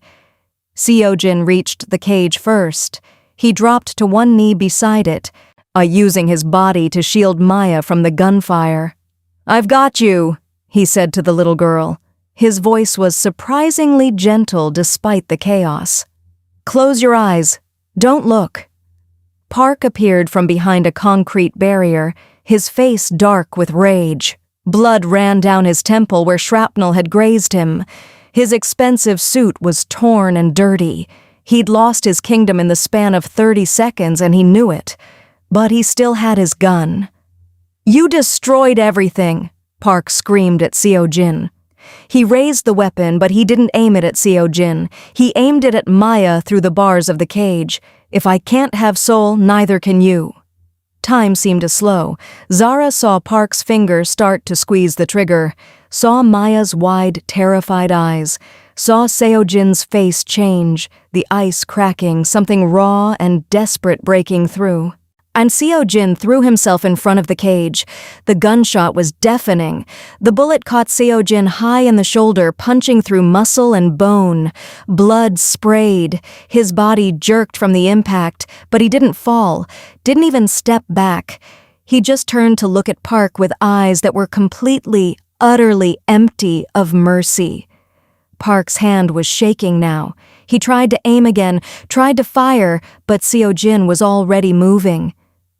Seojin reached the cage first. He dropped to one knee beside it, using his body to shield Maya from the gunfire. "I've got you," he said to the little girl. His voice was surprisingly gentle despite the chaos. "Close your eyes. Don't look." Park appeared from behind a concrete barrier, his face dark with rage. Blood ran down his temple where shrapnel had grazed him. His expensive suit was torn and dirty. He'd lost his kingdom in the span of 30 seconds and he knew it. But he still had his gun. "You destroyed everything," Park screamed at Seojin. He raised the weapon, but he didn't aim it at Seojin. He aimed it at Maya through the bars of the cage. "If I can't have soul, neither can you." Time seemed to slow. Zara saw Park's finger start to squeeze the trigger, saw Maya's wide, terrified eyes, saw Seojin's face change, the ice cracking, something raw and desperate breaking through. And Seojin threw himself in front of the cage. The gunshot was deafening. The bullet caught Seojin high in the shoulder, punching through muscle and bone. Blood sprayed. His body jerked from the impact, but he didn't fall, didn't even step back. He just turned to look at Park with eyes that were completely, utterly empty of mercy. Park's hand was shaking now. He tried to aim again, tried to fire, but Seojin was already moving.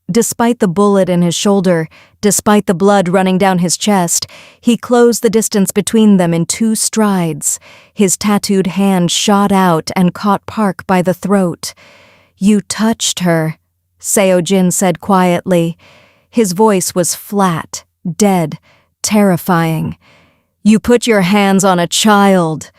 Despite the bullet in his shoulder, despite the blood running down his chest, he closed the distance between them in 2 strides. His tattooed hand shot out and caught Park by the throat. "You touched her," Seojin said quietly. His voice was flat, dead, terrifying. "You put your hands on a child."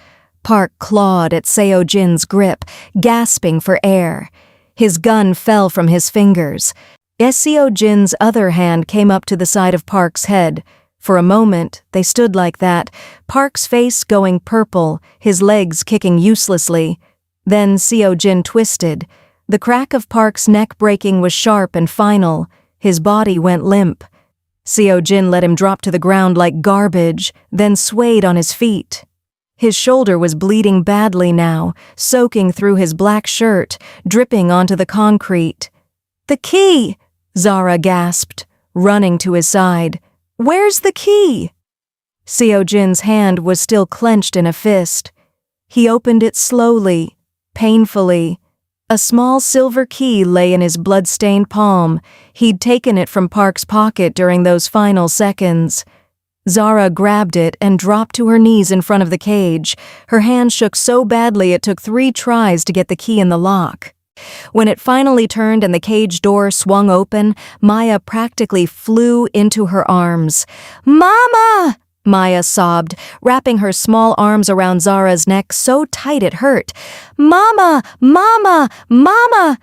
Park clawed at Seojin's grip, gasping for air. His gun fell from his fingers. Seojin's other hand came up to the side of Park's head. For a moment, they stood like that, Park's face going purple, his legs kicking uselessly. Then Seojin twisted. The crack of Park's neck breaking was sharp and final. His body went limp. Seojin let him drop to the ground like garbage, then swayed on his feet. His shoulder was bleeding badly now, soaking through his black shirt, dripping onto the concrete. "The key!" Zara gasped, running to his side. "Where's the key?" Seojin's hand was still clenched in a fist. He opened it slowly, painfully. A small silver key lay in his blood-stained palm. He'd taken it from Park's pocket during those final seconds. Zara grabbed it and dropped to her knees in front of the cage. Her hand shook so badly it took 3 tries to get the key in the lock. When it finally turned and the cage door swung open, Maya practically flew into her arms. "Mama!" Maya sobbed, wrapping her small arms around Zara's neck so tight it hurt. "Mama! Mama! Mama!"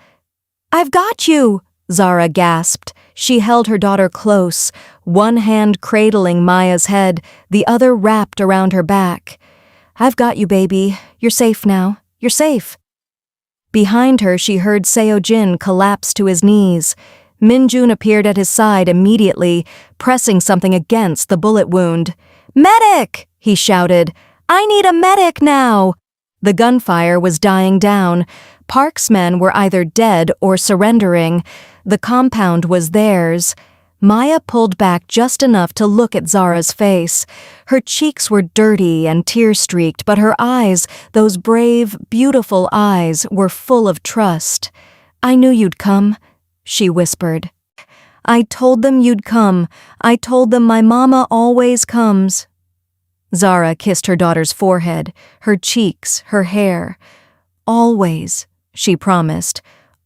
"I've got you!" Zara gasped. She held her daughter close, one hand cradling Maya's head, the other wrapped around her back. "I've got you, baby. You're safe now. You're safe." Behind her, she heard Seojin collapse to his knees. Minjun appeared at his side immediately, pressing something against the bullet wound. "Medic!" he shouted. "I need a medic now!" The gunfire was dying down. Park's men were either dead or surrendering. The compound was theirs. Maya pulled back just enough to look at Zara's face. Her cheeks were dirty and tear-streaked, but her eyes, those brave, beautiful eyes, were full of trust. "I knew you'd come," she whispered. "I told them you'd come. I told them my mama always comes." Zara kissed her daughter's forehead, her cheeks, her hair. "Always," she promised.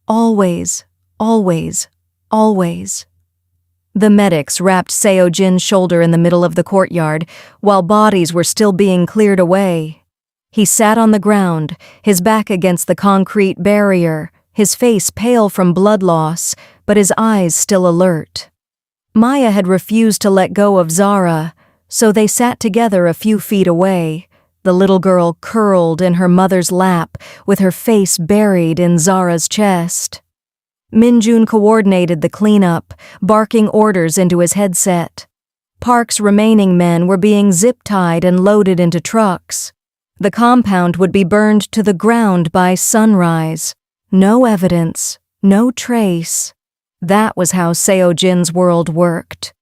"Always, always, always." The medics wrapped Seojin's shoulder in the middle of the courtyard, while bodies were still being cleared away. He sat on the ground, his back against the concrete barrier, his face pale from blood loss, but his eyes still alert. Maya had refused to let go of Zara, so they sat together a few feet away, the little girl curled in her mother's lap, with her face buried in Zara's chest. Minjun coordinated the cleanup, barking orders into his headset. Park's remaining men were being zip-tied and loaded into trucks. The compound would be burned to the ground by sunrise. No evidence, no trace. That was how Seo-jin's world worked.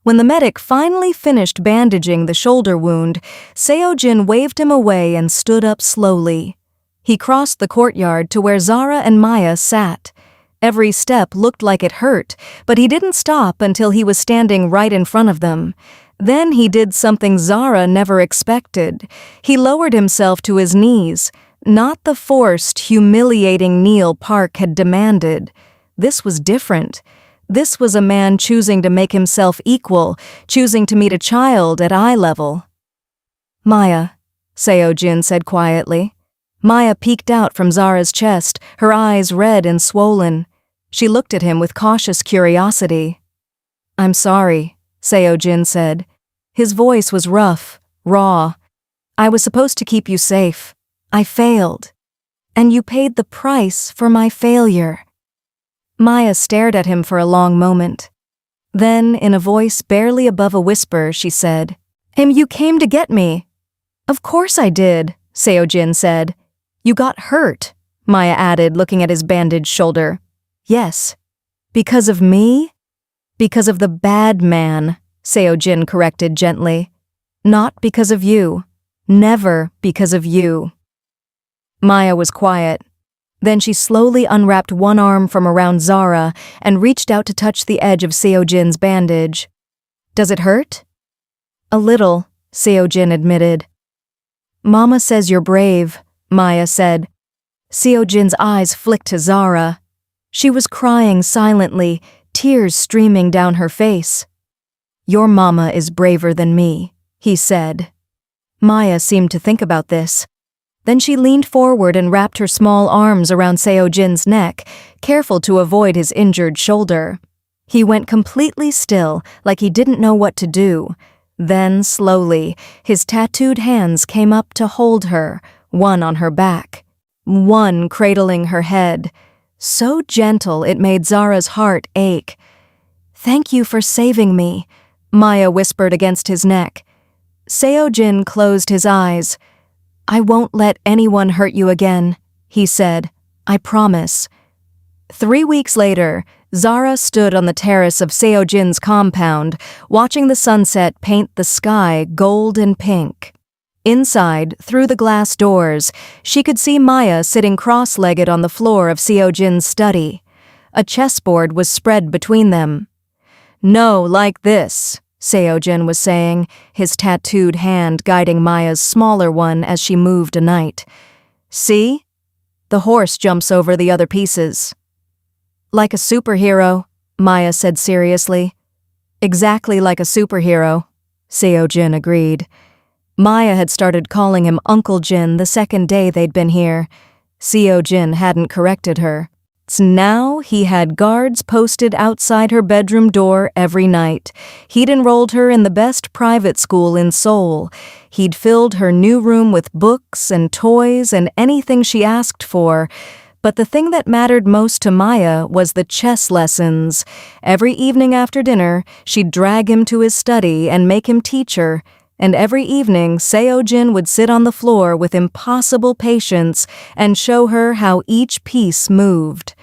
When the medic finally finished bandaging the shoulder wound, Seo-jin waved him away and stood up slowly. He crossed the courtyard to where Zara and Maya sat. Every step looked like it hurt, but he didn't stop until he was standing right in front of them. Then he did something Zara never expected. He lowered himself to his knees, not the forced, humiliating kneel Park had demanded. This was different. This was a man choosing to make himself equal, choosing to meet a child at eye level. "Maya," Seo-jin said quietly. Maya peeked out from Zara's chest, her eyes red and swollen. She looked at him with cautious curiosity. "I'm sorry," Seo-jin said. His voice was rough, raw. "I was supposed to keep you safe. I failed. And you paid the price for my failure." Maya stared at him for a long moment. Then, in a voice barely above a whisper, she said, You came to get me." "Of course I did," Seo-jin said. "You got hurt," Maya added, looking at his bandaged shoulder. "Yes. Because of me?" "Because of the bad man," Seo-jin corrected gently. "Not because of you. Never because of you." Maya was quiet. Then she slowly unwrapped one arm from around Zara and reached out to touch the edge of Seo-jin's bandage. "Does it hurt?" "A little," Seo-jin admitted. "Mama says you're brave," Maya said. Seo-jin's eyes flicked to Zara. She was crying silently, tears streaming down her face. "Your mama is braver than me," he said. Maya seemed to think about this. Then she leaned forward and wrapped her small arms around Seo-jin's neck, careful to avoid his injured shoulder. He went completely still, like he didn't know what to do. Then, slowly, his tattooed hands came up to hold her, one on her back, one cradling her head. So gentle it made Zara's heart ache. "Thank you for saving me," Maya whispered against his neck. Seo-jin closed his eyes. "I won't let anyone hurt you again," he said. "I promise." 3 weeks later, Zara stood on the terrace of Seo-jin's compound, watching the sunset paint the sky gold and pink. Inside, through the glass doors, she could see Maya sitting cross-legged on the floor of Seo-jin's study. A chessboard was spread between them. "No, like this," Seo-jin was saying, his tattooed hand guiding Maya's smaller one as she moved a knight. "See? The horse jumps over the other pieces." "Like a superhero," Maya said seriously. "Exactly like a superhero," Seo-jin agreed. Maya had started calling him Uncle Jin the second day they'd been here. Seo-jin hadn't corrected her. Now he had guards posted outside her bedroom door every night. He'd enrolled her in the best private school in Seoul. He'd filled her new room with books and toys and anything she asked for. But the thing that mattered most to Maya was the chess lessons. Every evening after dinner, she'd drag him to his study and make him teach her. And every evening, Seo-jin would sit on the floor with impossible patience and show her how each piece moved.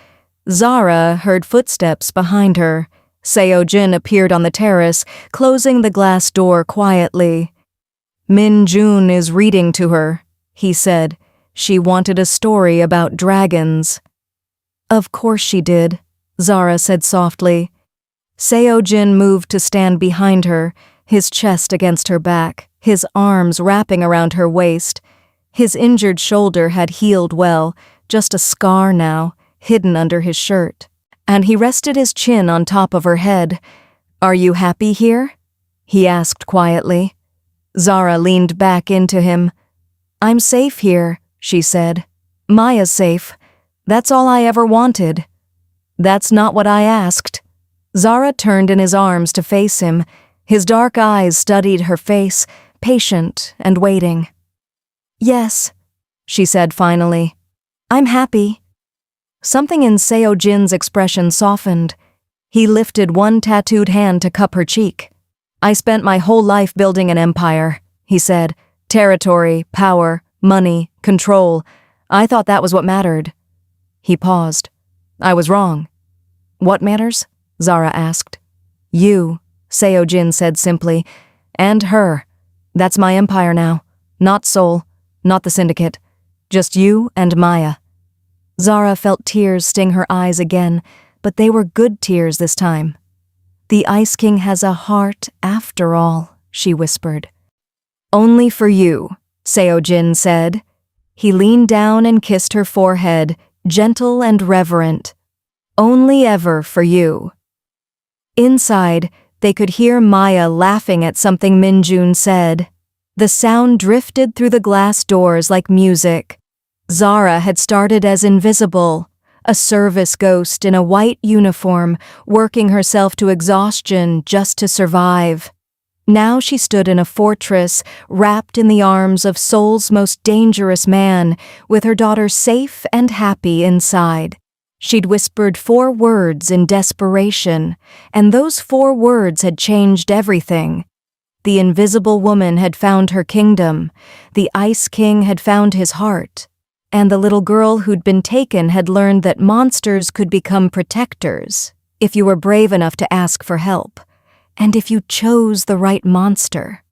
Zara heard footsteps behind her. Seo-jin appeared on the terrace, closing the glass door quietly. "Min-jun is reading to her," he said. "She wanted a story about dragons." "Of course she did," Zara said softly. Seo-jin moved to stand behind her, his chest against her back, his arms wrapping around her waist. His injured shoulder had healed well, just a scar now, hidden under his shirt. And he rested his chin on top of her head. "Are you happy here?" he asked quietly. Zara leaned back into him. "I'm safe here," she said. "Maya's safe. That's all I ever wanted." "That's not what I asked." Zara turned in his arms to face him. His dark eyes studied her face, patient and waiting. "Yes," she said finally. "I'm happy." Something in Seo-jin's expression softened. He lifted one tattooed hand to cup her cheek. I spent my whole life building an empire, he said. Territory, power, money, control. I thought that was what mattered. He paused. I was wrong. What matters? Zara asked. You, Seo-jin said simply. And her. That's my empire now. Not Seoul, not the syndicate. Just you and Maya. Zara felt tears sting her eyes again, but they were good tears this time. The Ice King has a heart after all, she whispered. Only for you, Seo-jin said. He leaned down and kissed her forehead, gentle and reverent. Only ever for you. Inside, they could hear Maya laughing at something Minjun said. The sound drifted through the glass doors like music. Zara had started as invisible, a service ghost in a white uniform, working herself to exhaustion just to survive. Now she stood in a fortress, wrapped in the arms of Seoul's most dangerous man, with her daughter safe and happy inside. She'd whispered 4 words in desperation, and those 4 words had changed everything. The invisible woman had found her kingdom, the Ice King had found his heart, and the little girl who'd been taken had learned that monsters could become protectors if you were brave enough to ask for help, and if you chose the right monster.